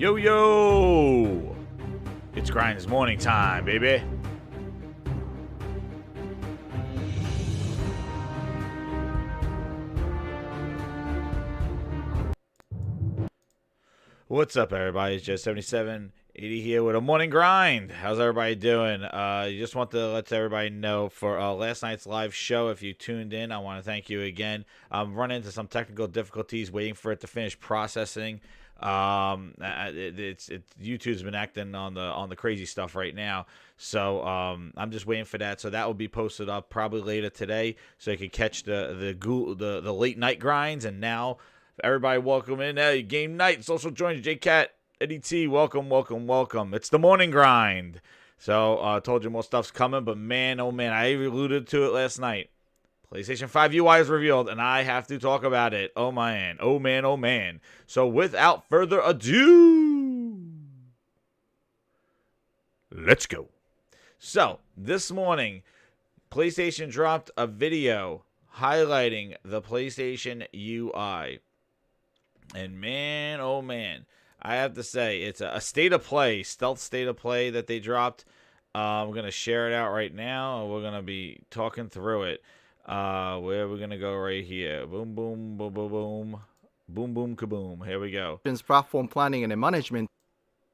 Yo, yo! It's Grind's morning time, baby. What's up, everybody? It's just 7780 here with a morning grind. How's everybody doing? You just want to let everybody know for last night's live show. If you tuned in, I want to thank you again. I'm running into some technical difficulties, waiting for it to finish processing. YouTube's been acting on the crazy stuff right now, so I'm just waiting for that. So that will be posted up probably later today, so you can catch the late night grinds. And now, everybody, welcome in. Hey, game night, social joins, JCat, Eddie T, welcome. It's the morning grind. So I told you more stuff's coming, but man, oh man, I alluded to it last night. PlayStation 5 UI is revealed, and I have to talk about it. Oh man, oh man, oh man. So without further ado, let's go. So this morning, PlayStation dropped a video highlighting the PlayStation UI. And man, oh man, I have to say, it's a state of play, stealth state of play that they dropped. I'm going to share it out right now, and we're going to be talking through it. Where are we going to go right here? Boom, boom, boom, boom, boom. Boom, boom, kaboom. Here we go. Platform planning and management.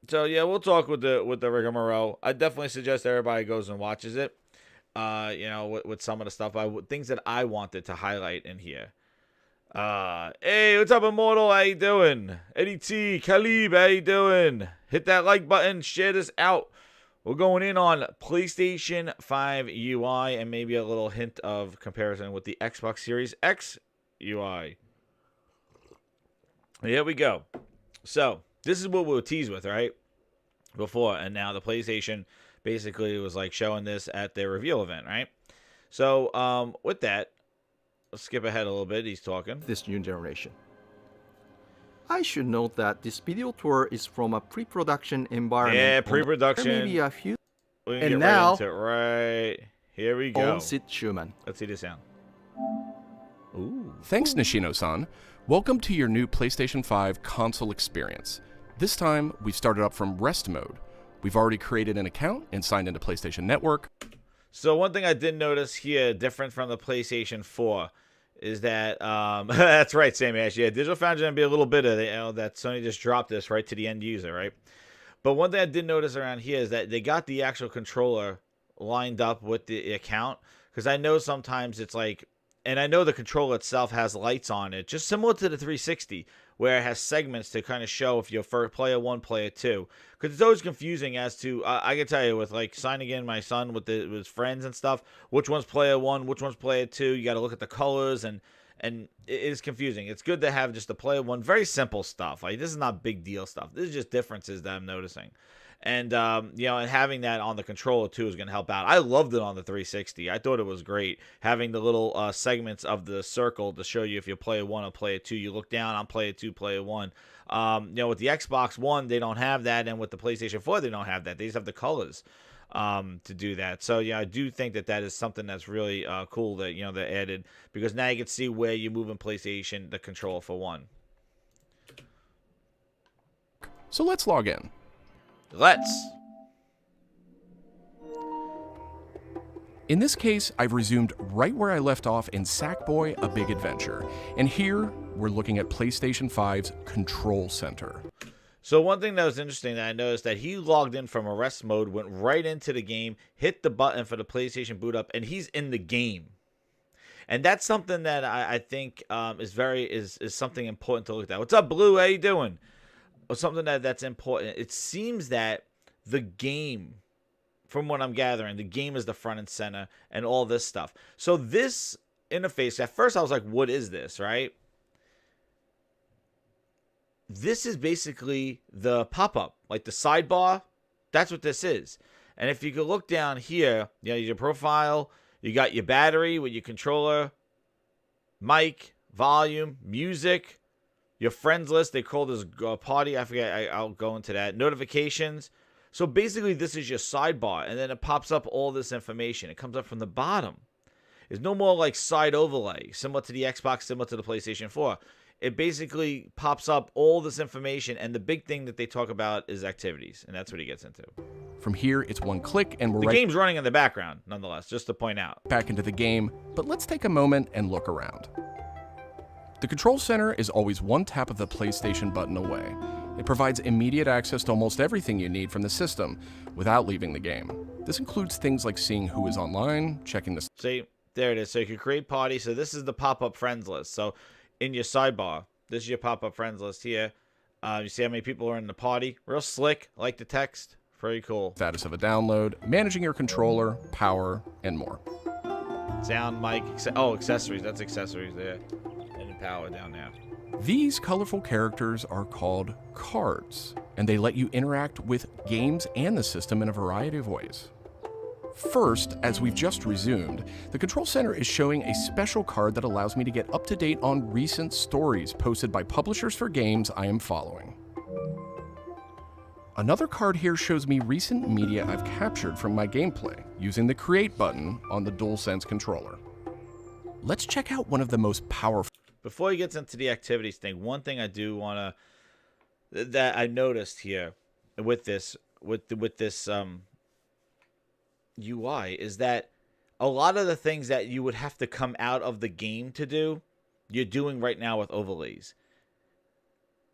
So, yeah, we'll talk with the rigmarole. I definitely suggest everybody goes and watches it. With some of the stuff, things that I wanted to highlight in here. Hey, what's up, Immortal? How you doing? Eddie T, Khalib, how you doing? Hit that like button, share this out. We're going in on PlayStation 5 UI and maybe a little hint of comparison with the Xbox Series X UI. Here we go. So, this is what we'll tease with, right? Before, and now the PlayStation basically was like showing this at their reveal event, right? So, with that, let's skip ahead a little bit. He's talking. This new generation. I should note that this video tour is from a pre-production environment. Yeah, pre-production. Maybe a few. And now, right here we go. Schumann. Let's see this sound. Ooh. Thanks, Nishino-san. Welcome to your new PlayStation 5 console experience. This time, we've started up from rest mode. We've already created an account and signed into PlayStation Network. So one thing I did notice here, different from the PlayStation 4, is that, that's right, Sammy Ash, yeah, Digital Foundry going to be a little bit of, that Sony just dropped this right to the end user, right? But one thing I did notice around here is that they got the actual controller lined up with the account, because I know sometimes it's like, and I know the controller itself has lights on it, just similar to the 360, where it has segments to kind of show if you're for player 1, player 2. Because it's always confusing as to, I can tell you, with like signing in my son with his friends and stuff, which one's player 1, which one's player 2. You got to look at the colors, and it is confusing. It's good to have just the player 1, very simple stuff. Like, this is not big deal stuff. This is just differences that I'm noticing. And, and having that on the controller, too, is going to help out. I loved it on the 360. I thought it was great. Having the little segments of the circle to show you if you're player 1 or player 2. You look down on player 2, player 1. With the Xbox One, they don't have that. And with the PlayStation 4, they don't have that. They just have the colors to do that. So, yeah, I do think that is something that's really cool that, they added. Because now you can see where you move in PlayStation, the controller for one. So let's log in. Let's. In this case, I've resumed right where I left off in Sackboy: A Big Adventure. And here, we're looking at PlayStation 5's Control Center. So one thing that was interesting that I noticed that he logged in from arrest mode, went right into the game, hit the button for the PlayStation boot up, and he's in the game. And that's something that I think is something important to look at. What's up, Blue? How you doing? Something that's important. It seems that the game, from what I'm gathering, the game is the front and center and all this stuff. So this interface, at first I was like, what is this, right? This is basically the pop-up, like the sidebar. That's what this is. And if you could look down here, your profile, you got your battery with your controller, mic, volume, music, your friends list. They call this party. I forget. I'll go into that. Notifications. So basically, this is your sidebar, and then it pops up all this information. It comes up from the bottom. It's no more like side overlay, similar to the Xbox, similar to the PlayStation 4. it basically pops up all this information, and the big thing that they talk about is activities, and that's what he gets into. From here, it's one click and we're The right game's running in the background, nonetheless, just to point out. back into the game, but let's take a moment and look around. The Control Center is always one tap of the PlayStation button away. It provides immediate access to almost everything you need from the system without leaving the game. This includes things like seeing who is online, checking the See, there it is. So you can create party. So this is the pop-up friends list. So in your sidebar, this is your pop-up friends list here. You see how many people are in the party? Real slick, like the text. Very cool. status of a download, managing your controller, power, and more. Sound, mic, accessories. That's accessories there. And power down there. These colorful characters are called cards, and they let you interact with games and the system in a variety of ways. First, as we've just resumed, the Control Center is showing a special card that allows me to get up to date on recent stories posted by publishers for games I am following. Another card here shows me recent media I've captured from my gameplay using the Create button on the DualSense controller. Let's check out one of the most powerful. Before he gets into the activities thing, one thing I do want to that I noticed here with this UI is that a lot of the things that you would have to come out of the game to do, you're doing right now with overlays.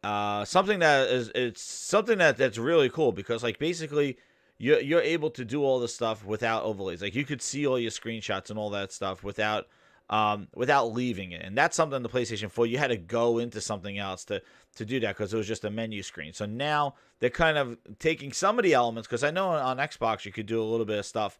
Something that's really cool, because like basically you're able to do all this stuff without overlays. Like you could see all your screenshots and all that stuff without leaving it. And that's something in the PlayStation 4 you had to go into something else to do that, because it was just a menu screen. So now they're kind of taking some of the elements, because I know on Xbox you could do a little bit of stuff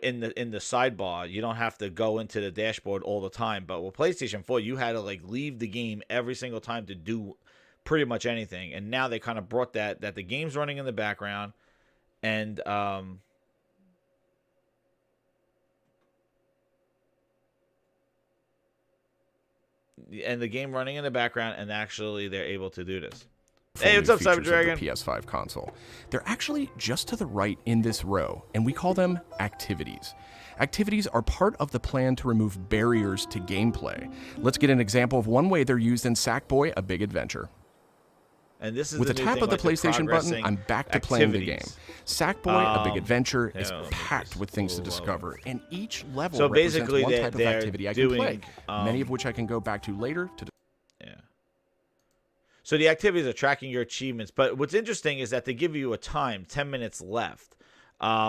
in the sidebar. You don't have to go into the dashboard all the time. But with PlayStation 4, you had to like leave the game every single time to do pretty much anything. And now they kind of brought that the game's running in the background, and the game running in the background, and actually they're able to do this. Hey, what's up, Cyber Dragon? The PS5 console. They're actually just to the right in this row, and we call them activities. Activities are part of the plan to remove barriers to gameplay. Let's get an example of one way they're used in Sackboy: A Big Adventure. And this is With the a new tap thing, of the like PlayStation button, progressing I'm back to playing the game. activities. Sackboy: A Big Adventure is let me packed just with things to pull discover, and each level So represents basically one they're- type of they're activity I can play, doing, many of which I can go back to later to. Yeah. So the activities are tracking your achievements, but what's interesting is that they give you a time, 10 minutes left,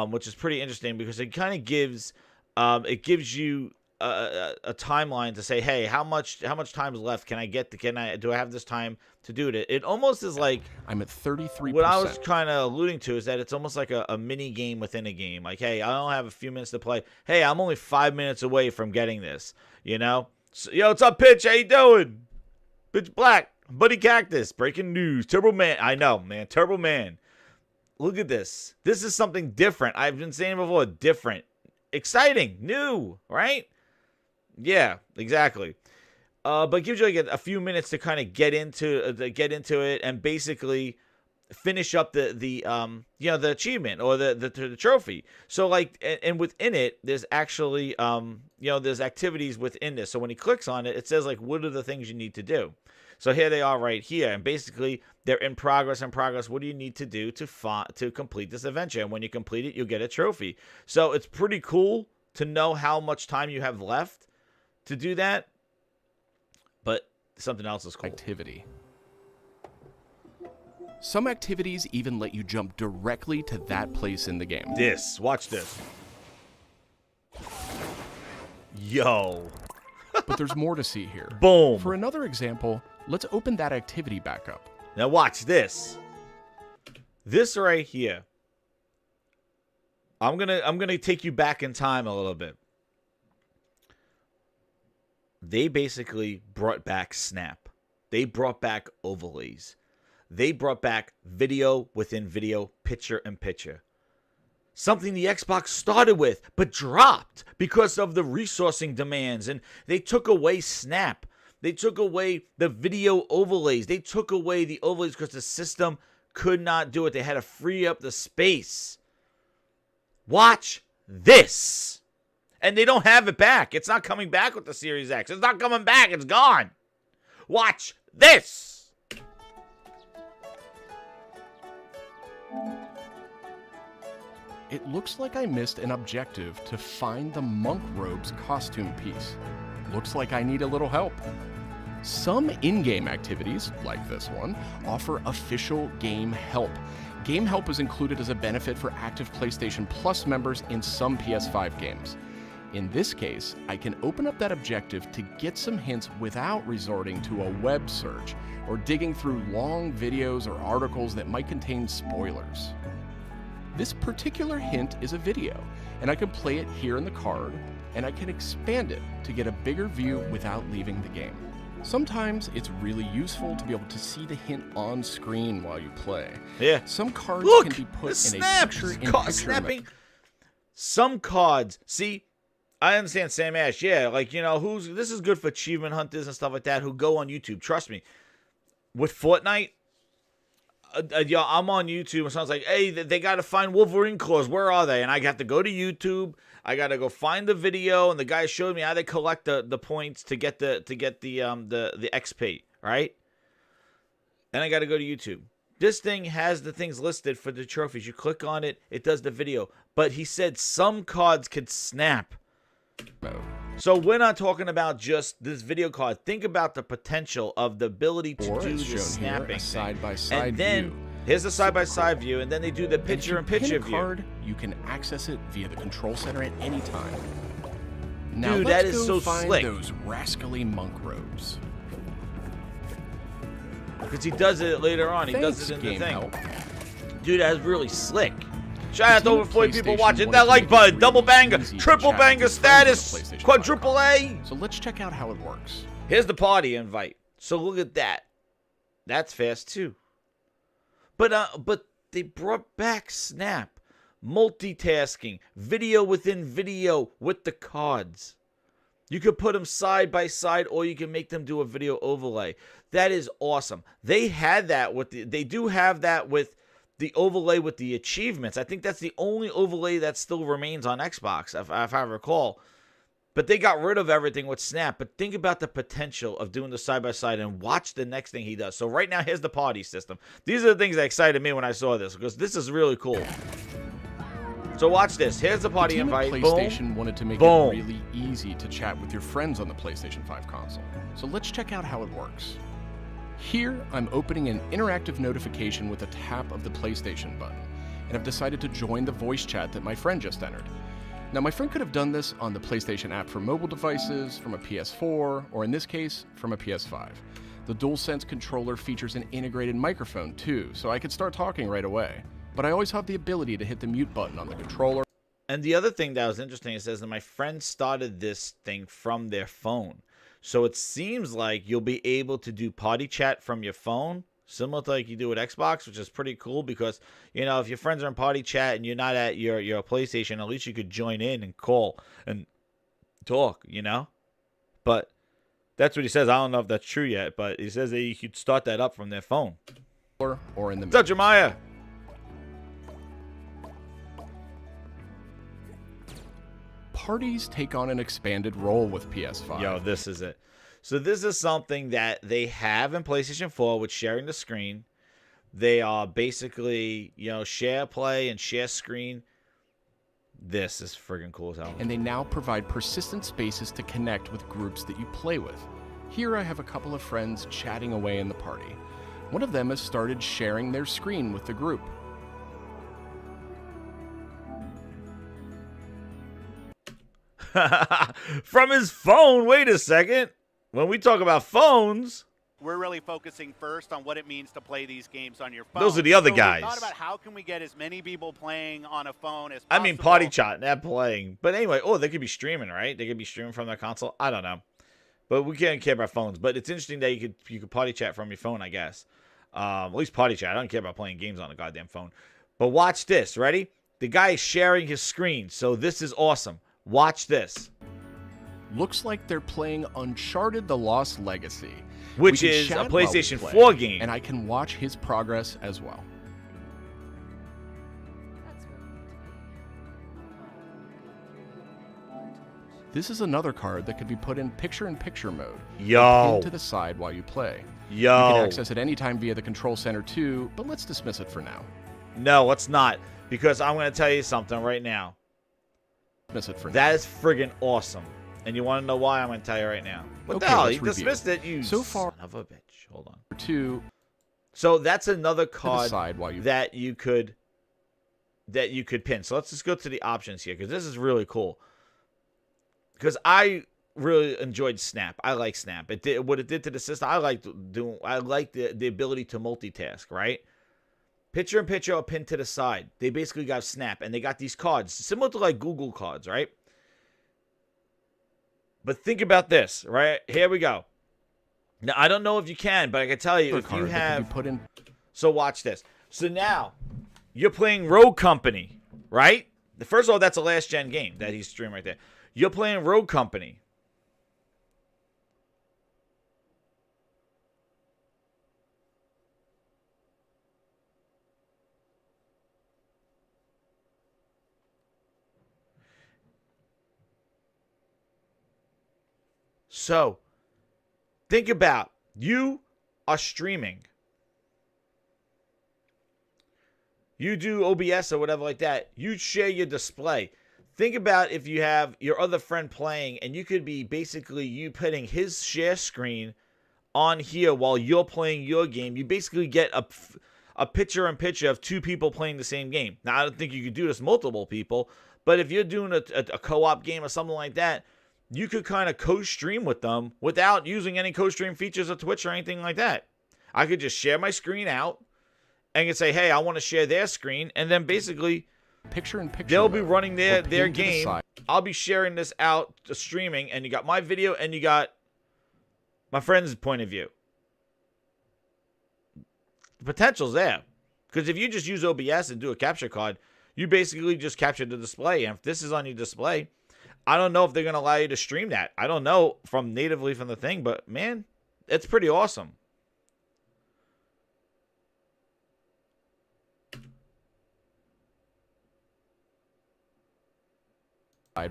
which is pretty interesting, because it kind of gives you a timeline to say, hey, how much time is left? Do I have this time to do it? It almost is like, I'm at 33%. what I was kind of alluding to is that it's almost like a mini game within a game. Like, hey, I only have a few minutes to play. Hey, I'm only 5 minutes away from getting this, you know? So, yo, what's up, Pitch? How you doing? Pitch Black, Buddy Cactus, breaking news. Turbo Man. I know, man. Turbo Man. Look at this. This is something different. I've been saying before, different. Exciting. New, right? Yeah, exactly. But it gives you like a few minutes to kind of get into it and basically finish up the achievement or the trophy. So like, and within it, there's actually there's activities within this. So when he clicks on it, it says like, what are the things you need to do? So here they are right here, and basically they're in progress. What do you need to do to complete this adventure? And when you complete it, you'll get a trophy. So it's pretty cool to know how much time you have left to do that. But something else is cool. Activity. Some activities even let you jump directly to that place in the game. Watch this. Yo. But there's more to see here. Boom. For another example, let's open that activity back up. Now watch this. This right here. I'm gonna take you back in time a little bit. They basically brought back Snap. They brought back overlays. They brought back video within video, picture in picture. Something the Xbox started with, but dropped because of the resourcing demands. And they took away Snap. They took away the video overlays. They took away the overlays because the system could not do it. They had to free up the space. Watch this. And they don't have it back. It's not coming back with the Series X. It's not coming back. It's gone. Watch this. It looks like I missed an objective to find the monk robe's costume piece. Looks like I need a little help. Some in-game activities, like this one, offer official game help. Game help is included as a benefit for active PlayStation Plus members in some PS5 games. In this case, I can open up that objective to get some hints without resorting to a web search or digging through long videos or articles that might contain spoilers. This particular hint is a video, and I can play it here in the card, and I can expand it to get a bigger view without leaving the game. Sometimes it's really useful to be able to see the hint on screen while you play. Yeah. Some cards Look, can be put the in snap. a picture-in-picture Snapping. Some cards, see, I understand Sam Ash, yeah, like, you know, this is good for achievement hunters and stuff like that who go on YouTube. Trust me, with Fortnite, I'm on YouTube and someone's like, hey, they got to find Wolverine claws. Where are they? And I got to go to YouTube. I got to go find the video, and the guy showed me how they collect the points to get the XP, right? Then I got to go to YouTube. This thing has the things listed for the trophies. You click on it, it does the video. But he said some cards could snap. So we're not talking about just this video card. Think about the potential of the ability to do the snapping. Side-by-side and then view. here's the side-by-side view, and then they do the picture-in-picture view. Card, you can access it via the control center at any time. Now Dude, let's that is go so find slick. those rascally monk robes. Because he does it later on. He does it in the Game thing. Help. Dude, that's really slick. Shout out to team over of 40 people PlayStation watching. wanted That to like make it button, really double banger, easy to triple chat banger with your friends on status, the PlayStation quadruple 5 A. So let's check out how it works. Here's the party invite. So look at that. That's fast too. But they brought back Snap, multitasking, video within video with the cards. You could put them side by side, or you can make them do a video overlay. That is awesome. They had that they do have that with the overlay with the achievements. I think that's the only overlay that still remains on Xbox, if I recall. But they got rid of everything with Snap. But think about the potential of doing the side-by-side and watch the next thing he does. So right now, here's the party system. These are the things that excited me when I saw this, because this is really cool. So watch this. Here's the party invite. PlayStation wanted to make it really easy to chat with your friends on the PlayStation 5 console. So let's check out how it works. Here, I'm opening an interactive notification with a tap of the PlayStation button, and I've decided to join the voice chat that my friend just entered. Now, my friend could have done this on the PlayStation app for mobile devices, from a PS4, or in this case, from a PS5. The DualSense controller features an integrated microphone too, so I could start talking right away. But I always have the ability to hit the mute button on the controller. And the other thing that was interesting, it says that my friend started this thing from their phone. So it seems like you'll be able to do party chat from your phone, similar to like you do with Xbox, which is pretty cool because, you know, if your friends are in party chat and you're not at your PlayStation, at least you could join in and call and talk, you know? But that's what he says. I don't know if that's true yet, but he says that you could start that up from their phone. Or in the What's up, Jeremiah? Parties take on an expanded role with PS5. Yo, this is it. So this is something that they have in PlayStation 4 with sharing the screen. They are basically, you know, share play and share screen. This is friggin' cool as hell. And they now provide persistent spaces to connect with groups that you play with. Here I have a couple of friends chatting away in the party. One of them has started sharing their screen with the group. From his phone. Wait a second. When we talk about phones, we're really focusing first on what it means to play these games on your phone. Those are the other so guys. We thought about how can we get as many people playing on a phone as possible. I mean, party chat, not playing. But anyway, they could be streaming, right? They could be streaming from their console. I don't know. But we can't care about phones. But it's interesting that you could party chat from your phone, I guess. At least party chat. I don't care about playing games on a goddamn phone. But watch this. Ready? The guy is sharing his screen. So this is awesome. Watch this. Looks like they're playing Uncharted: The Lost Legacy, which is a chat while we PlayStation play, 4 game. and I can watch his progress as well. This is another card that could be put in picture-in-picture mode. Yo. Pinned to the side while you play. Yo. You can access it anytime via the control center too, but let's dismiss it for now. No, let's not. Because I'm going to tell you something right now. Dismiss it for now. That is friggin' awesome. And you want to know why? I'm going to tell you right now. What the Okay, hell? let's You review. dismissed it, you So far- son of a bitch. Hold on. Two, So that's another to the card side while you that you could pin. So let's just go to the options here because this is really cool. Because I really enjoyed Snap. I like Snap. It did what it did to the system. I like the ability to multitask, right? Picture in picture or pin to the side. They basically got Snap and they got these cards similar to like Google cards, right? But think about this, right? Here we go. Now I don't know if you can, but I can tell you if you card that can have be put in. So watch this. So now you're playing Rogue Company, right? First of all, that's a last gen game that he's streaming right there. You're playing Rogue Company. So think about you are streaming. You do OBS or whatever like that. You share your display. Think about if you have your other friend playing and you could be basically you putting his share screen on here while you're playing your game. You basically get a picture-in-picture of two people playing the same game. Now, I don't think you could do this multiple people, but if you're doing a co-op game or something like that, you could kind of co-stream with them without using any co-stream features of Twitch or anything like that. I could just share my screen out and could say, hey, I want to share their screen, and then basically Picture-in-picture they'll be mode, running or their pinned to the game. side. I'll be sharing this out to streaming, and you got my video and you got my friend's point of view. The potential's there. Because if you just use OBS and do a capture card, you basically just capture the display. And if this is on your display, I don't know if they're going to allow you to stream that. I don't know natively from the thing, but man, it's pretty awesome.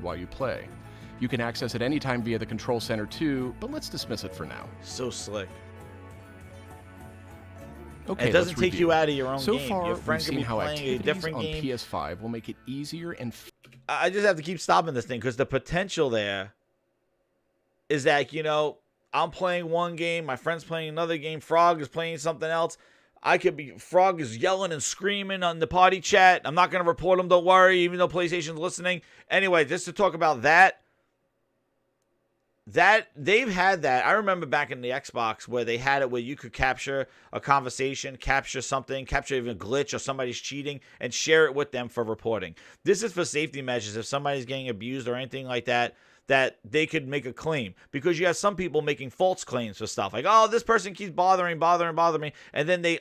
While you play. You can access it anytime via the control center too, but let's dismiss it for now. So slick. Okay, It doesn't let's take review. you out of your own So game. far, Your friend we've could seen be how playing a activities different on game. PS5 will make it easier and I just have to keep stopping this thing because the potential there is that, I'm playing one game, my friend's playing another game, Frog is playing something else. Frog is yelling and screaming on the party chat. I'm not going to report him, don't worry, even though PlayStation's listening. Anyway, just to talk about that they've had that. I remember back in the Xbox where they had it where you could capture a conversation, capture something, capture even a glitch or somebody's cheating and share it with them for reporting. This is for safety measures. If somebody's getting abused or anything like that, that they could make a claim, because you have some people making false claims for stuff like, oh, this person keeps bothering me, and then they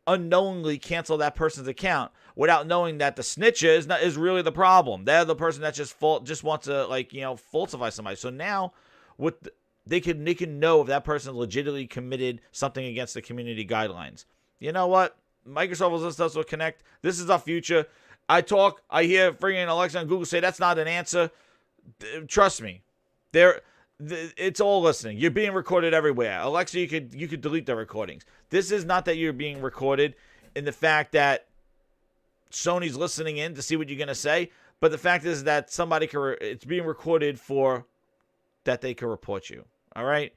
unknowingly cancel that person's account without knowing that the snitcher is really the problem. They're the person that just wants to falsify somebody. So now they can know if that person legitimately committed something against the community guidelines. You know what? Microsoft will list us with Connect. This is our future. I hear friggin' Alexa and Google say that's not an answer. Trust me, it's all listening. You're being recorded everywhere. Alexa, you could delete the recordings. This is not that you're being recorded in the fact Sony's listening in to see what you're gonna say, but the fact is that it's being recorded for that they can report you. All right,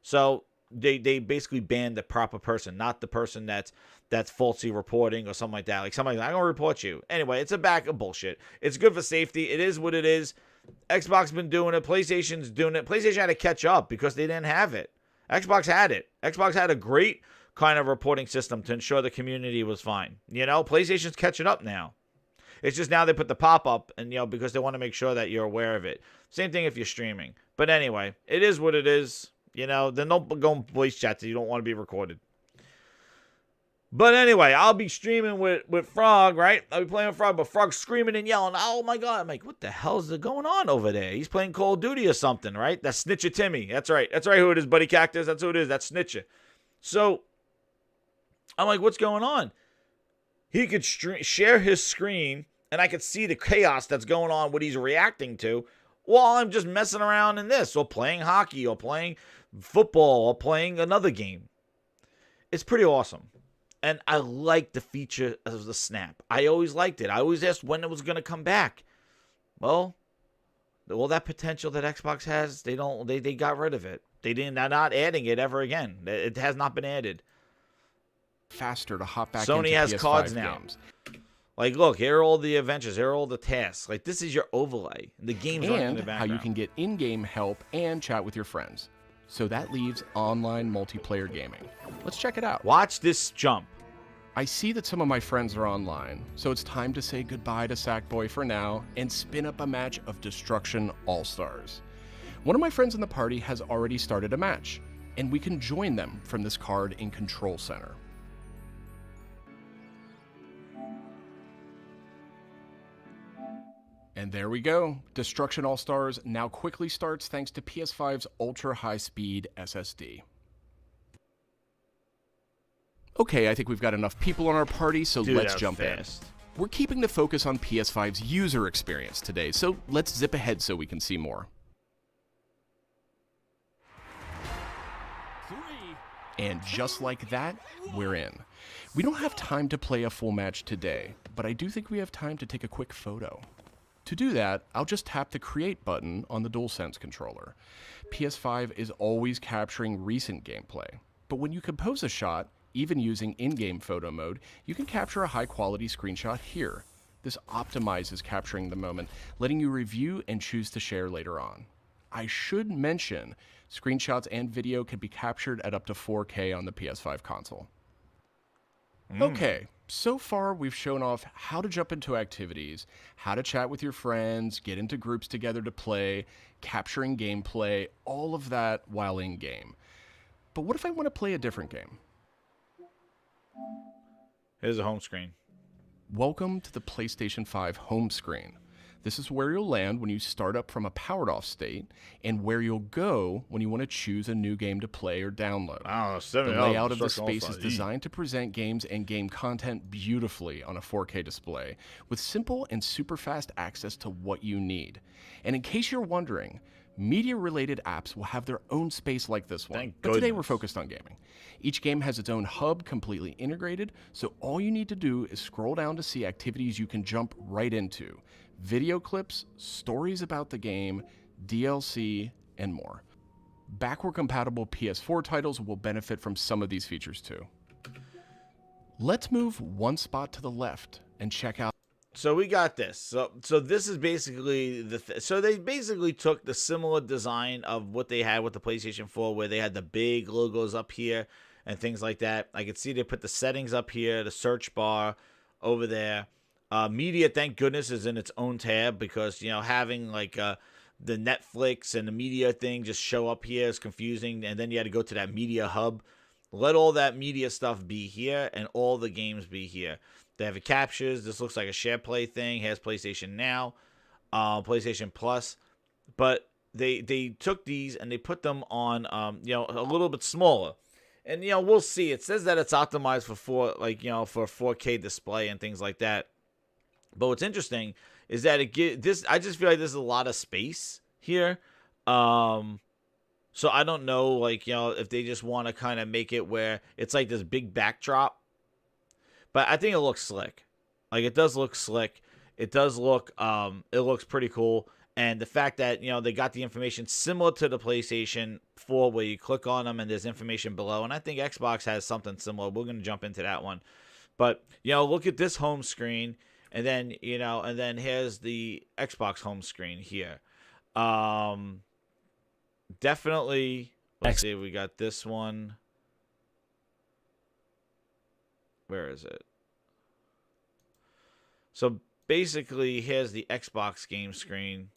so they basically banned the proper person, not the person that's falsely reporting or something like that. Like somebody's like, I'm gonna report you. Anyway, it's a bag of bullshit. It's good for safety. It is what it is. Xbox been doing it. PlayStation's doing it. PlayStation had to catch up because they didn't have it. Xbox had it. Xbox had a great kind of reporting system to ensure the community was fine. PlayStation's catching up now. It's just now they put the pop-up and, because they want to make sure that you're aware of it. Same thing if you're streaming. But anyway, it is what it is. Then don't go in voice chat so you don't want to be recorded. But anyway, I'll be streaming with Frog, right? I'll be playing with Frog, but Frog's screaming and yelling, oh my God. I'm like, what the hell is going on over there? He's playing Call of Duty or something, right? That's Snitcher Timmy. That's right. That's right who it is, Buddy Cactus. That's who it is. That's Snitcher. So I'm like, what's going on? He could share his screen, and I could see the chaos that's going on, what he's reacting to, while I'm just messing around in this, or playing hockey, or playing football, or playing another game. It's pretty awesome. And I like the feature of the snap. I always liked it. I always asked when it was going to come back. Well, all that potential that Xbox has, they got rid of it. They're not adding it ever again. It has not been added. Faster to hop back Sony into has PS5 cards now. games. Like, look, here are all the adventures. Here are all the tasks. Like, this is your overlay. The game's running in And the how background. you can get in-game help and chat with your friends. So that leaves online multiplayer gaming. Let's check it out. Watch this jump. I see that some of my friends are online, so it's time to say goodbye to Sackboy for now and spin up a match of Destruction All-Stars. One of my friends in the party has already started a match, and we can join them from this card in Control Center. And there we go. Destruction All-Stars now quickly starts thanks to PS5's ultra-high-speed SSD. Okay, I think we've got enough people on our party, so Dude, let's that was jump fast. in. We're keeping the focus on PS5's user experience today, so let's zip ahead so we can see more. And just like that, we're in. We don't have time to play a full match today, but I do think we have time to take a quick photo. To do that, I'll just tap the Create button on the DualSense controller. PS5 is always capturing recent gameplay, but when you compose a shot, even using in-game photo mode, you can capture a high-quality screenshot here. This optimizes capturing the moment, letting you review and choose to share later on. I should mention, screenshots and video can be captured at up to 4K on the PS5 console. Okay, so far we've shown off how to jump into activities, how to chat with your friends, get into groups together to play, capturing gameplay, all of that while in-game. But what if I want to play a different game? Here's a home screen. Welcome to the PlayStation 5 home screen. This is where you'll land when you start up from a powered off state, and where you'll go when you want to choose a new game to play or download. Oh, The layout of the space is designed to present games and game content beautifully on a 4K display, with simple and super fast access to what you need. And in case you're wondering, media-related apps will have their own space like this one. Thank But today goodness. we're focused on gaming. Each game has its own hub completely integrated, so all you need to do is scroll down to see activities you can jump right into. Video clips, stories about the game, DLC, and more. Backward-compatible PS4 titles will benefit from some of these features too. Let's move one spot to the left and check out. So we got this. So this is basically so they basically took the similar design of what they had with the PlayStation 4, where they had the big logos up here and things like that. I can see they put the settings up here, the search bar over there. Media, thank goodness, is in its own tab, because, you know, having like the Netflix and the media thing just show up here is confusing, and then you had to go to that media hub. Let all that media stuff be here and all the games be here. They have it captures. This looks like a share play thing. Has PlayStation Now, PlayStation Plus, but they took these and they put them on you know, a little bit smaller. And, you know, we'll see. It says that it's optimized for for a 4K display and things like that. But what's interesting is that it this. I just feel like there's a lot of space here. So I don't know, like, you know, if they just want to kind of make it where it's like this big backdrop. But I think it looks slick. Like, it does look slick. It does look, it looks pretty cool. And the fact that, you know, they got the information similar to the PlayStation 4, where you click on them and there's information below. And I think Xbox has something similar. We're going to jump into that one. But, you know, look at this home screen. And then, you know, and then here's the Xbox home screen here. Definitely, let's see, we got this one. Where is it? So basically, here's the Xbox game screen.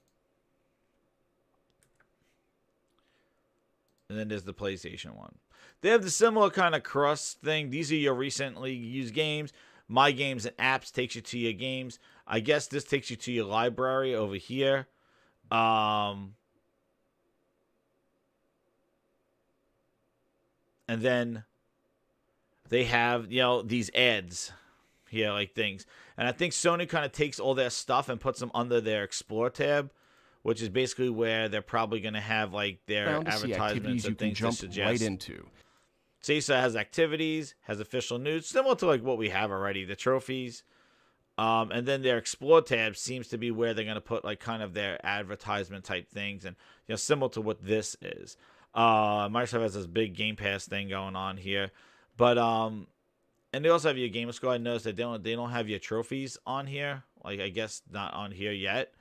And then there's the PlayStation one. They have the similar kind of cross thing. These are your recently used games. My Games and Apps takes you to your games. I guess this takes you to your library over here. And then they have, you know, these ads here, like things. And I think Sony kind of takes all their stuff and puts them under their Explore tab, which is basically where they're probably going to have like their Found to see advertisements activities you and can things to jump suggest. right into. CISA has activities, has official news, similar to like what we have already, the trophies. And then their explore tab seems to be where they're going to put like kind of their advertisement type things, and similar to what this is. Microsoft has this big Game Pass thing going on here, but and they also have your gamer score. I noticed that they don't have your trophies on here. Like, I guess not on here yet.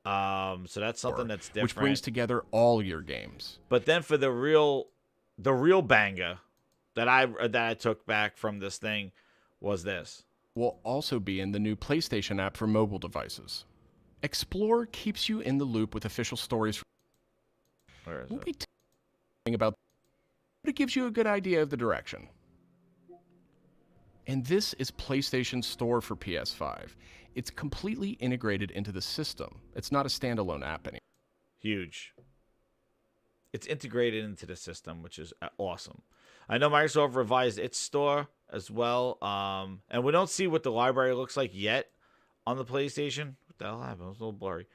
So that's something that's different. Which brings together all your games. But then for the real banger that I took back from this thing was this. Will also be in the new PlayStation app for mobile devices. Explore keeps you in the loop with official stories. Where is We'll it? be talking about, but it gives you a good idea of the direction. And this is PlayStation Store for PS5. It's completely integrated into the system. It's not a standalone app anymore. Huge. It's integrated into the system, which is awesome. I know Microsoft revised its store as well, and we don't see what the library looks like yet on the PlayStation. What the hell happened? It was a little blurry.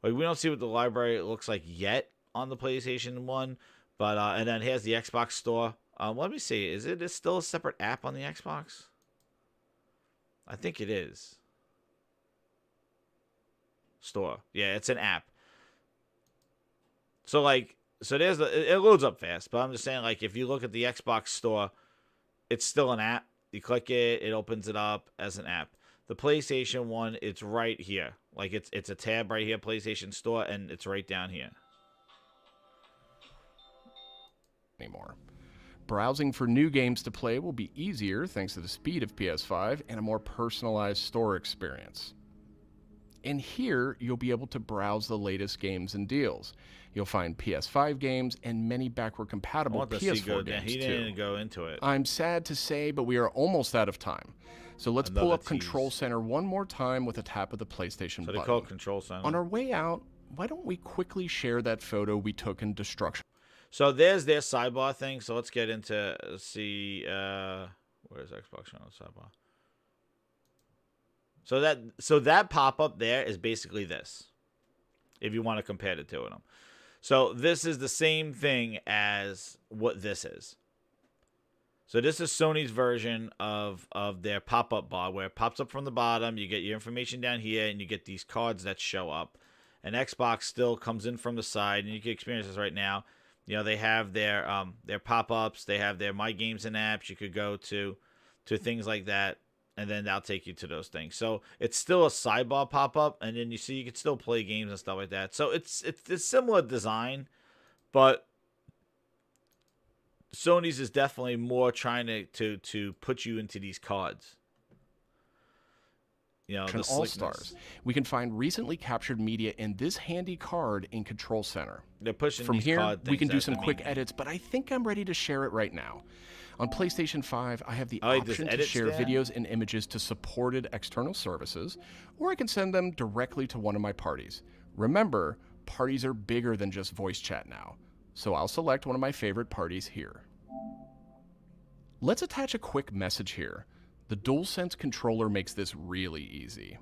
Like, we don't see what the library looks like yet on the PlayStation 1, but and then here's the Xbox store. Let me see. Is it still a separate app on the Xbox? I think it is. Store. Yeah, it's an app. So there's it loads up fast, but I'm just saying, like, if you look at the Xbox store, it's still an app. You click it, it opens it up as an app. The PlayStation 1, it's right here. Like, it's a tab right here, PlayStation Store, and it's right down here. Anymore. Browsing for new games to play will be easier thanks to the speed of PS5 and a more personalized store experience. And here, you'll be able to browse the latest games and deals. You'll find PS5 games and many backward-compatible PS4 games, He didn't go into it. I'm sad to say, but we are almost out of time. So let's pull Another up tease. Control Center one more time with a tap of the PlayStation So they button. call it Control Center. On our way out, why don't we quickly share that photo we took in Destruction? So there's their sidebar thing. So let's get into see where's Xbox on the sidebar. So that pop up there is basically this. If you want to compare the two of them. So this is the same thing as what this is. So this is Sony's version of their pop-up bar, where it pops up from the bottom, you get your information down here, and you get these cards that show up. And Xbox still comes in from the side, and you can experience this right now. They have their pop-ups, they have their My Games and Apps. You could go to things like that, and then that'll take you to those things. So it's still a sidebar pop-up, and then you can still play games and stuff like that. So it's similar design, but Sony's is definitely more trying to put you into these cards. The All slickness. Stars. We can find recently captured media in this handy card in Control Center. They're pushing From these here, card we things can do as some the quick main- edits, but I think I'm ready to share it right now. On PlayStation 5, I have the I like this option to edit share stand. videos and images to supported external services, or I can send them directly to one of my parties. Remember, parties are bigger than just voice chat now, so I'll select one of my favorite parties here. Let's attach a quick message here. The DualSense controller makes this really easy.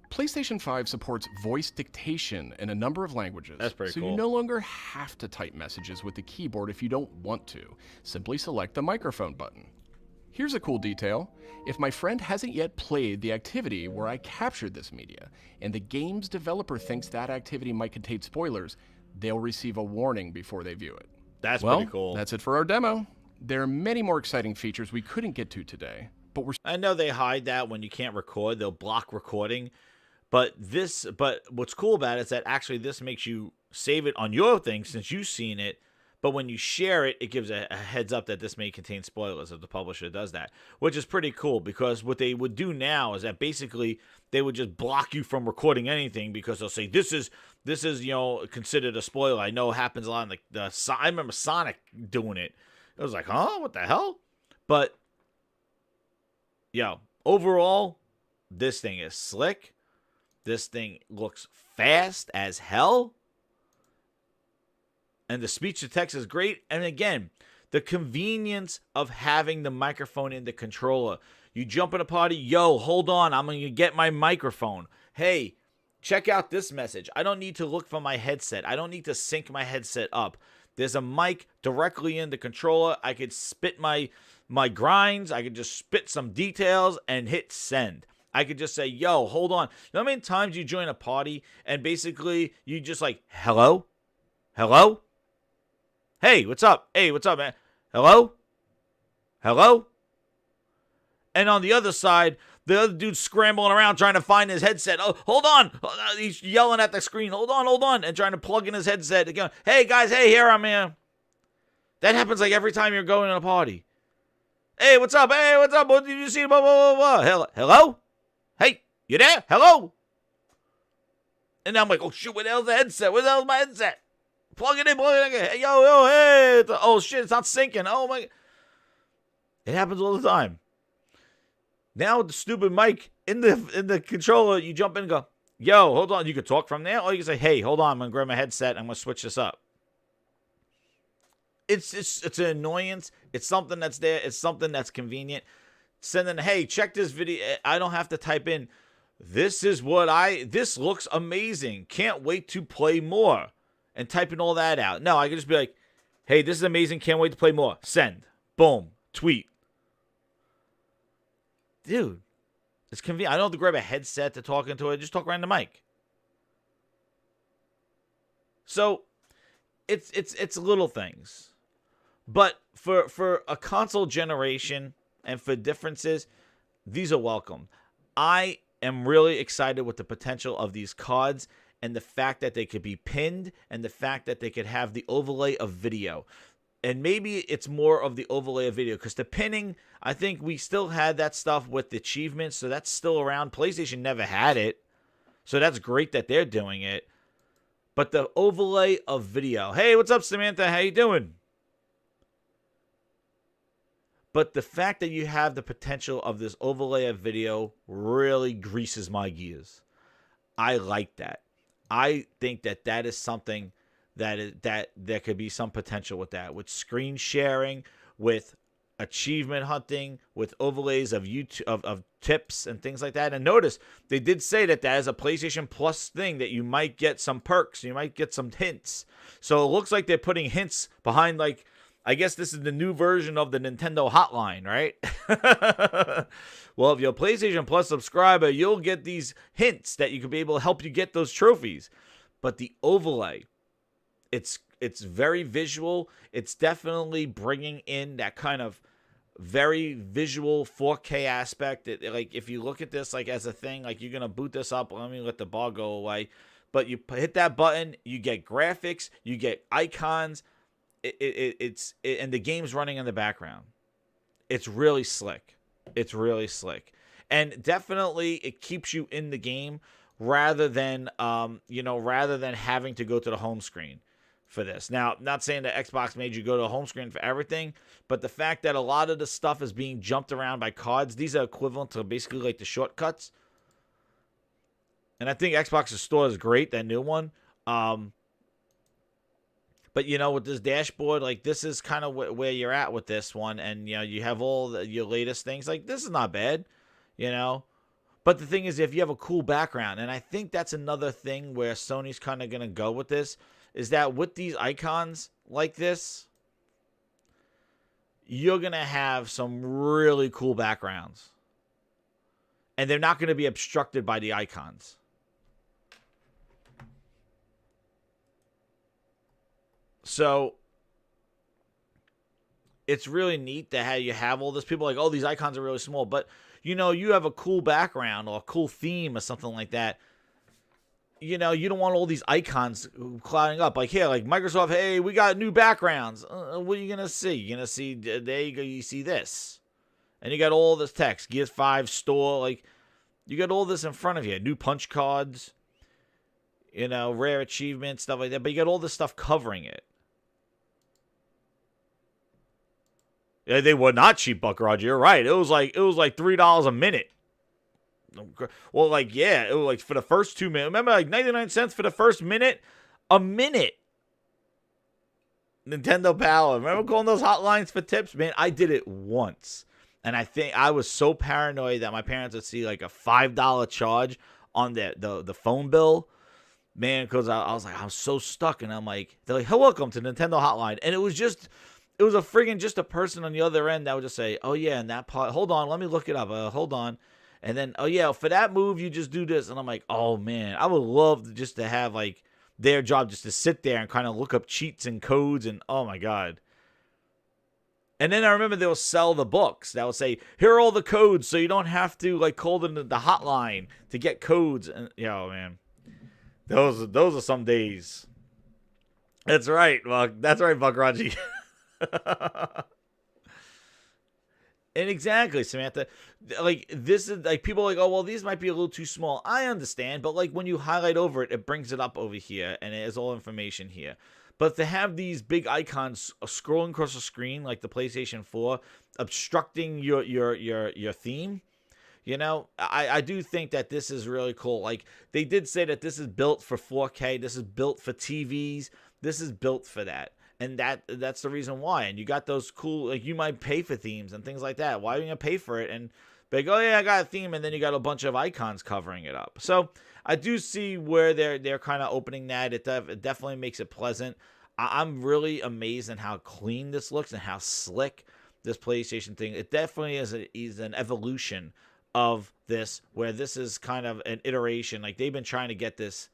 PlayStation 5 supports voice dictation in a number of languages. That's pretty so cool. you no longer have to type messages with the keyboard if you don't want to. Simply select the microphone button. Here's a cool detail. If my friend hasn't yet played the activity where I captured this media, and the game's developer thinks that activity might contain spoilers, they'll receive a warning before they view it. That's Well, pretty cool. that's it for our demo. There are many more exciting features we couldn't get to today, but we're I know they hide that when you can't record. They'll block recording. But what's cool about it is that actually this makes you save it on your thing since you've seen it. But when you share it, it gives a heads up that this may contain spoilers if the publisher does that, which is pretty cool, because what they would do now is that basically they would just block you from recording anything, because they'll say this is considered a spoiler. I know it happens a lot in I remember Sonic doing it. It was like, huh, what the hell? But overall, this thing is slick. This thing looks fast as hell. And the speech to text is great. And again, the convenience of having the microphone in the controller. You jump in a party, hold on, I'm going to get my microphone. Hey, check out this message. I don't need to look for my headset. I don't need to sync my headset up. There's a mic directly in the controller. I could spit my grinds. I could just spit some details and hit send. I could just say, yo, hold on. You know how many times you join a party and basically you just like, hello? Hello? Hey, what's up? Hey, what's up, man? Hello? Hello? And on the other side, the other dude's scrambling around trying to find his headset. Oh, hold on. He's yelling at the screen. Hold on. And trying to plug in his headset. Again. Hey, guys. Hey, here I'm here. That happens like every time you're going to a party. Hey, what's up? Hey, what's up? What did you see? Blah, blah, blah, blah. Hello? Hey, you there? Hello? And I'm like, oh, shoot. Where the hell's the headset? Where the hell's my headset? Plug it in. Hey, yo, hey. Oh, shit. It's not syncing. Oh, my. It happens all the time. Now with the stupid mic in the controller, you jump in and go, yo, hold on. You could talk from there, or you can say, hey, hold on, I'm gonna grab my headset, I'm gonna switch this up. It's an annoyance. It's something that's there, it's something that's convenient. Sending, hey, check this video. I don't have to type in, this looks amazing. Can't wait to play more. And typing all that out. No, I can just be like, hey, this is amazing, can't wait to play more. Send. Boom. Tweet. Dude, it's convenient. I don't have to grab a headset to talk into it. Just talk right in the mic. So, it's little things. But for a console generation and for differences, these are welcome. I am really excited with the potential of these cards and the fact that they could be pinned and the fact that they could have the overlay of video. And maybe it's more of the overlay of video because the pinning, I think we still had that stuff with the achievements, so that's still around. PlayStation never had it, so that's great that they're doing it. But the overlay of video. Hey, what's up, Samantha? How you doing? But the fact that you have the potential of this overlay of video really greases my gears. I like that. I think that that is something that there could be some potential with that, with screen sharing, with achievement hunting, with overlays of YouTube of tips and things like that. And notice they did say that that is a PlayStation Plus thing, that you might get some perks, you might get some hints. So it looks like they're putting hints behind, like, I guess this is the new version of the Nintendo hotline, right? Well, if you're a PlayStation Plus subscriber, you'll get these hints that you could be able to help you get those trophies. But the overlay, it's very visual. It's definitely bringing in that kind of very visual 4K aspect. Like, if you look at this like as a thing, like, you're gonna boot this up. Let me let the bar go away. But you hit that button, you get graphics, you get icons. And the game's running in the background. It's really slick. It's really slick, and definitely it keeps you in the game rather than having to go to the home screen for this. Now, not saying that Xbox made you go to a home screen for everything, but the fact that a lot of the stuff is being jumped around by cards, these are equivalent to basically like the shortcuts. And I think Xbox's store is great, that new one. But, with this dashboard, like, this is kind of where you're at with this one. And, you have all your latest things. Like, this is not bad, But the thing is, if you have a cool background, and I think that's another thing where Sony's kind of going to go with this, is that with these icons like this, you're going to have some really cool backgrounds. And they're not going to be obstructed by the icons. So it's really neat that you have all this. People are like, oh, these icons are really small. But, you have a cool background or a cool theme or something like that. You don't want all these icons clouding up. Like here, like Microsoft, hey, we got new backgrounds. What are you going to see? You're going to see, there you go, you see this. And you got all this text. Gears 5 store. Like, you got all this in front of you. New punch cards. Rare achievements, stuff like that. But you got all this stuff covering it. Yeah, they were not cheap, Buck Roger. You're right. It was like $3 a minute. Well, like, yeah, it was like for the first 2 minutes. Remember, like 99 cents for the first minute? A minute. Nintendo Power. Remember calling those hotlines for tips? Man, I did it once. And I think I was so paranoid that my parents would see like a $5 charge on the phone bill. Man, because I was like, I'm so stuck. And I'm like, they're like, hey, welcome to Nintendo Hotline. And it was a friggin' just a person on the other end that would just say, oh, yeah, and that part, hold on, let me look it up. Hold on. And then, oh, yeah, for that move, you just do this. And I'm like, oh, man, I would love just to have, like, their job just to sit there and kind of look up cheats and codes. And, oh, my God. And then I remember they'll sell the books that will say, here are all the codes so you don't have to, like, call the hotline to get codes. And, man. Those are some days. That's right, Buck. That's right, Buck Raji. And exactly, Samantha. Like, this is like people are like, oh, well, these might be a little too small. I understand, but like when you highlight over it, it brings it up over here, and it has all information here. But to have these big icons scrolling across the screen, like the PlayStation 4, obstructing your theme. I do think that this is really cool. Like, they did say that this is built for 4K. This is built for TVs. This is built for that. And that's the reason why. And you got those cool, like, you might pay for themes and things like that. Why are you going to pay for it? And be like, oh, yeah, I got a theme. And then you got a bunch of icons covering it up. So I do see where they're kind of opening that. It definitely makes it pleasant. I'm really amazed at how clean this looks and how slick this PlayStation thing. It definitely is an evolution of this, where this is kind of an iteration. Like, they've been trying to get this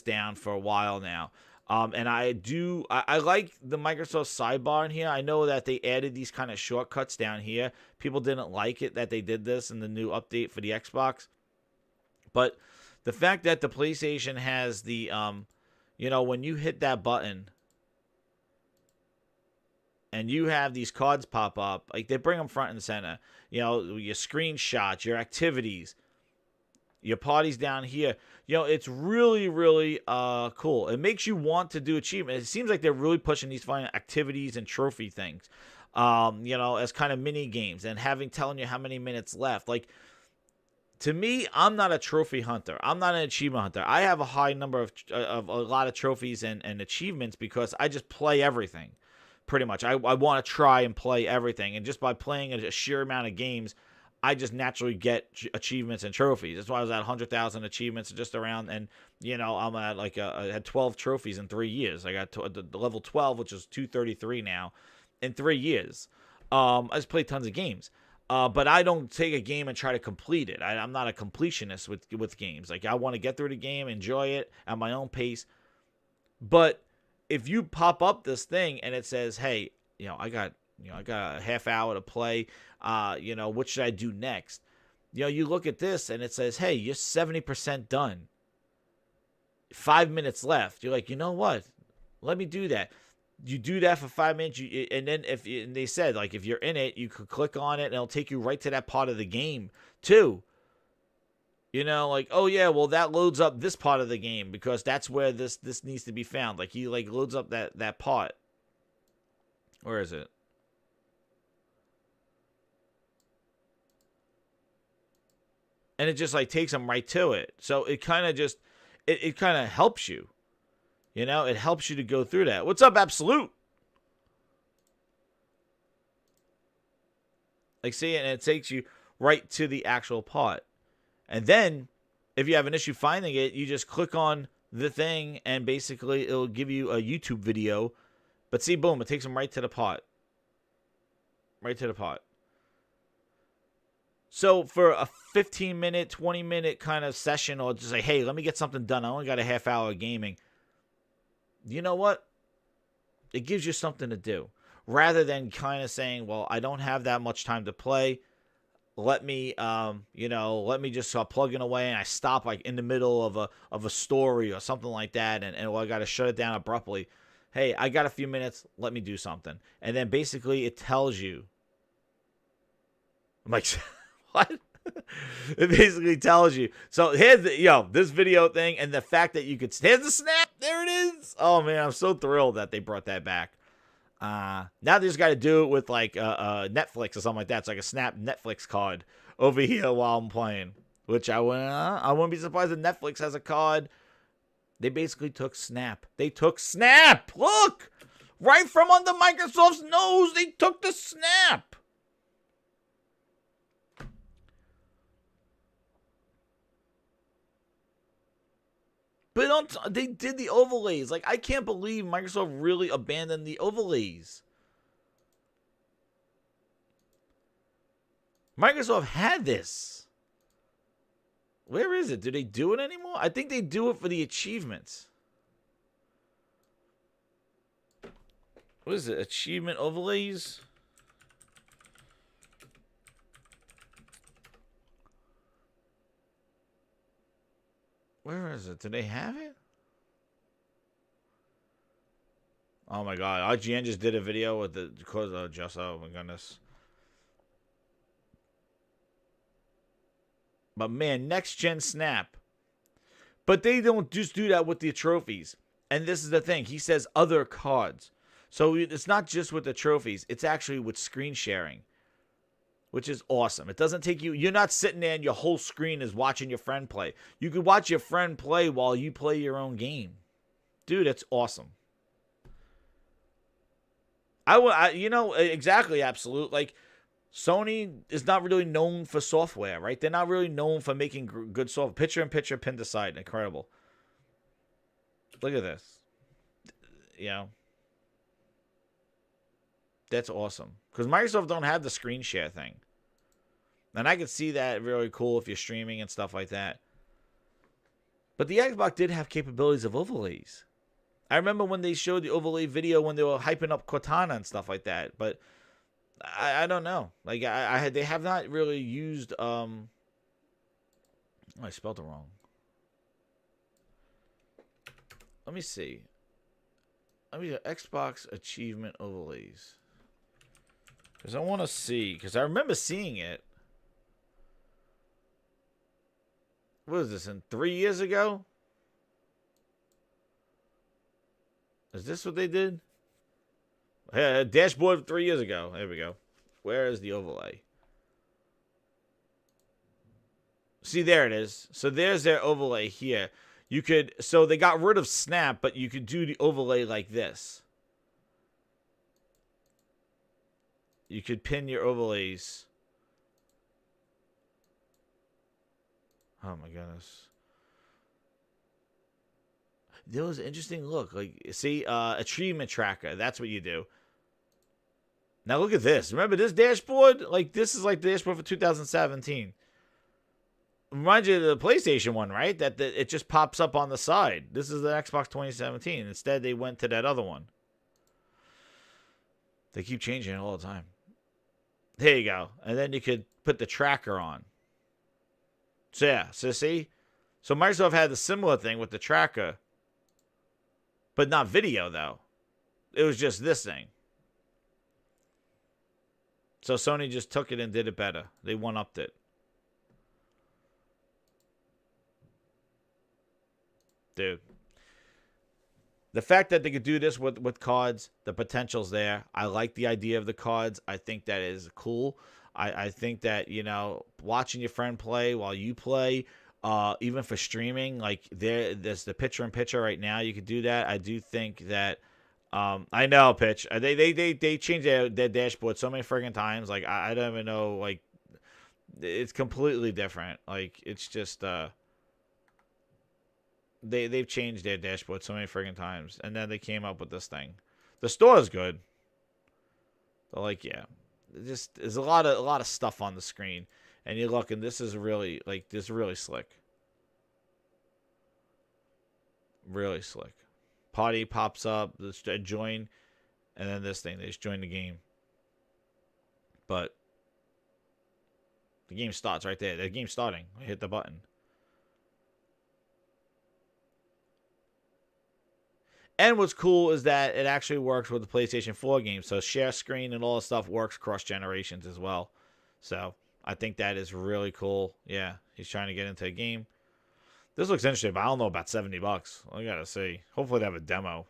down for a while now. And I like the Microsoft sidebar in here. I know that they added these kind of shortcuts down here. People didn't like it that they did this in the new update for the Xbox. But the fact that the PlayStation has the, when you hit that button and you have these cards pop up, like, they bring them front and center. Your screenshots, your activities, your parties down here. It's really, really cool. It makes you want to do achievements. It seems like they're really pushing these fun activities and trophy things, as kind of mini games and telling you how many minutes left. Like, to me, I'm not a trophy hunter. I'm not an achievement hunter. I have a high number of a lot of trophies and achievements because I just play everything. Pretty much. I want to try and play everything. And just by playing a sheer amount of games, I just naturally get achievements and trophies. That's why I was at 100,000 achievements just around. And, I'm at I had 12 trophies in 3 years. I got the level 12, which is 233 now, in 3 years. I just play tons of games. But I don't take a game and try to complete it. I'm not a completionist with games. Like, I want to get through the game, enjoy it at my own pace. But if you pop up this thing and it says, hey, I got a half hour to play, what should I do next? You look at this and it says, hey, you're 70% done. 5 minutes left. You're like, you know what? Let me do that. You do that for 5 minutes, and then and they said, like, if you're in it, you could click on it and it'll take you right to that part of the game too. Like, oh yeah, well, that loads up this part of the game because that's where this needs to be found. Like, he loads up that part. Where is it? And it just takes them right to it. So it kind of just it kind of helps you. It helps you to go through that. What's up, Absolute? See, and it takes you right to the actual part. And then, if you have an issue finding it, you just click on the thing, and basically it'll give you a YouTube video. But see, boom, it takes them right to the part. Right to the part. So for a 15-minute, 20-minute kind of session, or just like, hey, let me get something done. I only got a half hour of gaming. You know what? It gives you something to do. Rather than kind of saying, well, I don't have that much time to play. Let me just start plugging away, and I stop in the middle of a story or something like that, and I got to shut it down abruptly. Hey, I got a few minutes. Let me do something, and then basically it tells you. I'm like, what? It basically tells you. So here's this video thing, and the fact that you could. Here's the snap. There it is. Oh man, I'm so thrilled that they brought that back. Now they just got to do it with Netflix or something like that. It's like a Snap Netflix card over here while I'm playing. Which I wouldn't be surprised if Netflix has a card. They basically took Snap. They took Snap. Look, right from under Microsoft's nose, they took the Snap. But they did the overlays. Like, I can't believe Microsoft really abandoned the overlays. Microsoft had this. Where is it? Do they do it anymore? I think they do it for the achievements. What is it? Achievement overlays? Where is it? Do they have it? Oh my god. RGN just did a video with the... oh my goodness. But man, next gen Snap. But they don't just do that with the trophies. And this is the thing. He says other cards. So it's not just with the trophies. It's actually with screen sharing. Which is awesome. It doesn't take you... You're not sitting there and your whole screen is watching your friend play. You could watch your friend play while you play your own game. Dude, it's awesome. You know, exactly, absolute. Like, Sony is not really known for software, right? They're not really known for making good software. Picture-in-picture, pin to side. Incredible. Look at this. You know. That's awesome. Because Microsoft don't have the screen share thing. And I could see that really cool if you're streaming and stuff like that. But the Xbox did have capabilities of overlays. I remember when they showed the overlay video when they were hyping up Cortana and stuff like that. But I don't know. Like they have not really used oh, I spelled it wrong. Let me see. Let me do Xbox achievement overlays. Because I want to see. Because I remember seeing it. What was this, in 3 years ago? Is this what they did? Yeah, dashboard 3 years ago. There we go. Where is the overlay? See, there it is. So there's their overlay here. You could, so they got rid of Snap, but you could do the overlay like this. You could pin your overlays. Oh my goodness. There was an interesting look. Like, see, achievement tracker. That's what you do. Now look at this. Remember this dashboard? Like, this is like the dashboard for 2017. Reminds you of the PlayStation one, right? That it just pops up on the side. This is the Xbox 2017. Instead, they went to that other one. They keep changing it all the time. There you go. And then you could put the tracker on. So yeah, so see? So Microsoft had a similar thing with the tracker. But not video, though. It was just this thing. So Sony just took it and did it better. They one-upped it. Dude. The fact that they could do this with cards, the potential's there. I like the idea of the cards. I think that is cool. I think that, you know, watching your friend play while you play, even for streaming, like there's the picture-in-picture right now. You could do that. I do think that, I know, Pitch. They changed their dashboard so many friggin' times. Like, I don't even know, like, it's completely different. Like, it's just, They've changed their dashboard so many friggin' times, and then they came up with this thing. The store is good, but like, yeah, just there's a lot of stuff on the screen, and you look, and this is really really slick, really slick. Party pops up, join, and then this thing, they just join the game. But the game starts right there. The game's starting. I hit the button. And what's cool is that it actually works with the PlayStation 4 games. So share screen and all the stuff works cross generations as well. So I think that is really cool. Yeah, he's trying to get into a game. This looks interesting, but I don't know about $70. I gotta see. Hopefully they have a demo.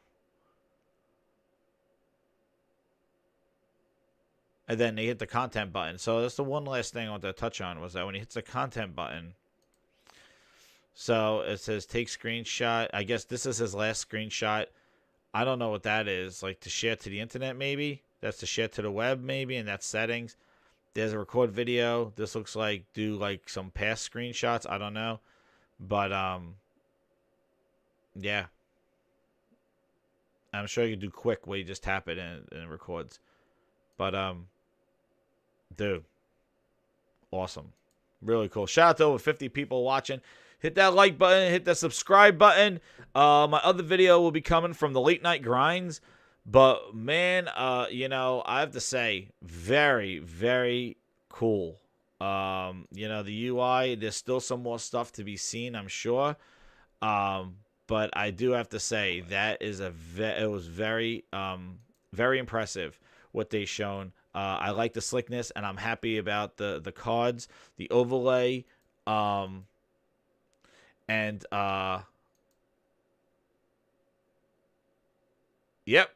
And then they hit the content button. So that's the one last thing I want to touch on, was that when he hits the content button, so it says take screenshot. I guess this is his last screenshot. I don't know what that is. Like to share to the internet, maybe? That's to share to the web, maybe, and that's settings. There's a record video. This looks like do like some past screenshots. I don't know. But Yeah. I'm sure you can do quick where you just tap it and it records. But, dude, awesome. Really cool. Shout out to over 50 people watching. Hit that like button. Hit that subscribe button. My other video will be coming from the late night grinds. But, man, you know, I have to say, very, very cool. You know, the UI, there's still some more stuff to be seen, I'm sure. But I do have to say that is it was very, very impressive what they shown. I like the slickness, and I'm happy about the cards, the overlay, and yep,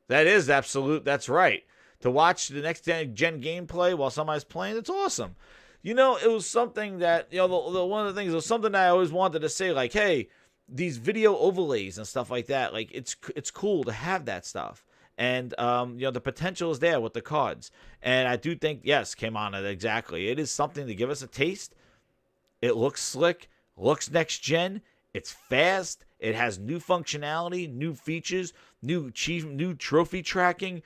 that's right. To watch the next gen gameplay while somebody's playing, it's awesome. You know, it was something that, you know, one of the things, it was something that I always wanted to say, like, hey, these video overlays and stuff like that, like, it's cool to have that stuff. And, you know, the potential is there with the cards. And I do think, yes, came on it exactly. It is something to give us a taste. It looks slick, looks next gen, it's fast, it has new functionality, new features, new trophy tracking,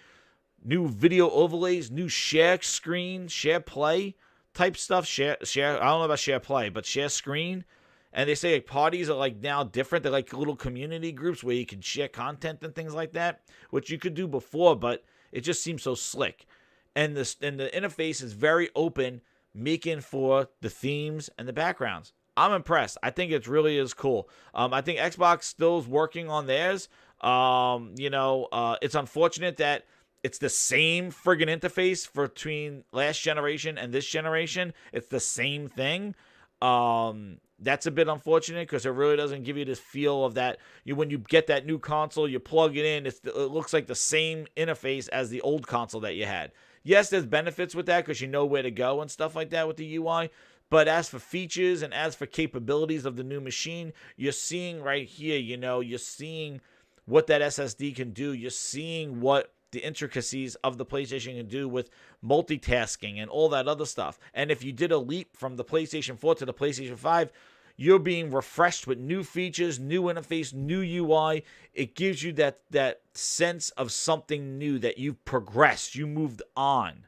new video overlays, new share screen, share play type stuff. Share. I don't know about share play, but share screen. And they say like parties are like now different. They're like little community groups where you can share content and things like that, which you could do before, but it just seems so slick. And the interface is very open, making for the themes and the backgrounds. I'm impressed. I think it really is cool. I think Xbox still is working on theirs. You know, it's unfortunate that it's the same friggin' interface between last generation and this generation. It's the same thing. That's a bit unfortunate because it really doesn't give you this feel of that. When you get that new console, you plug it in, it looks like the same interface as the old console that you had. Yes, there's benefits with that because you know where to go and stuff like that with the UI. But as for features and as for capabilities of the new machine, you're seeing right here, you know, you're seeing what that SSD can do. You're seeing what the intricacies of the PlayStation can do with multitasking and all that other stuff. And if you did a leap from the PlayStation 4 to the PlayStation 5, you're being refreshed with new features, new interface, new UI. It gives you that sense of something new, that you've progressed, you moved on.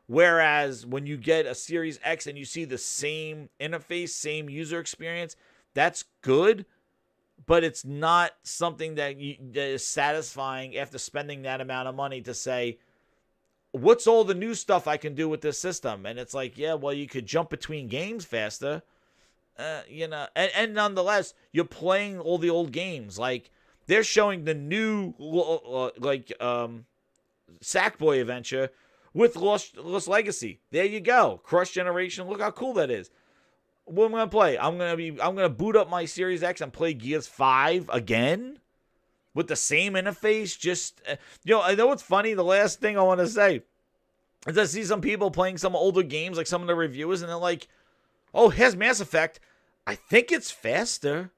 Whereas when you get a Series X and you see the same interface, same user experience, that's good, but it's not something that is satisfying after spending that amount of money to say, what's all the new stuff I can do with this system? And it's like, yeah, well, you could jump between games faster, you know, and nonetheless, you're playing all the old games. Like, they're showing the new, Sackboy adventure with Lost Legacy. There you go. Cross generation. Look how cool that is. What am I gonna play? I'm gonna boot up my Series X and play Gears 5 again with the same interface. Just you know, I know what's funny. The last thing I want to say is I see some people playing some older games, like some of the reviewers, and they're like, "Oh, here's Mass Effect. I think it's faster."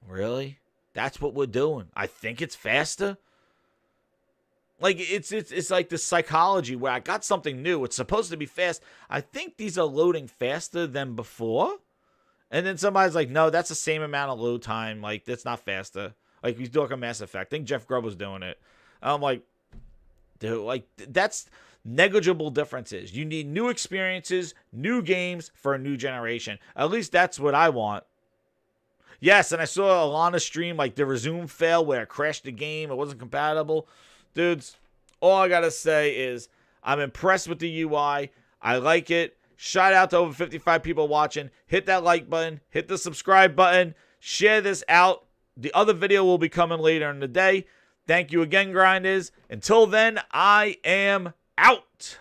Really? That's what we're doing. I think it's faster. Like, it's like the psychology where I got something new. It's supposed to be fast. I think these are loading faster than before. And then somebody's like, no, that's the same amount of load time. Like, that's not faster. Like, he's talking Mass Effect. I think Jeff Grubb was doing it. I'm like, dude, like, that's negligible differences. You need new experiences, new games for a new generation. At least that's what I want. Yes, and I saw Alana stream, like, the resume fail where it crashed the game. It wasn't compatible. Dudes, all I gotta say is I'm impressed with the UI. I like it. Shout out to over 55 people watching. Hit that like button. Hit the subscribe button. Share this out. The other video will be coming later in the day. Thank you again, Grinders. Until then, I am out.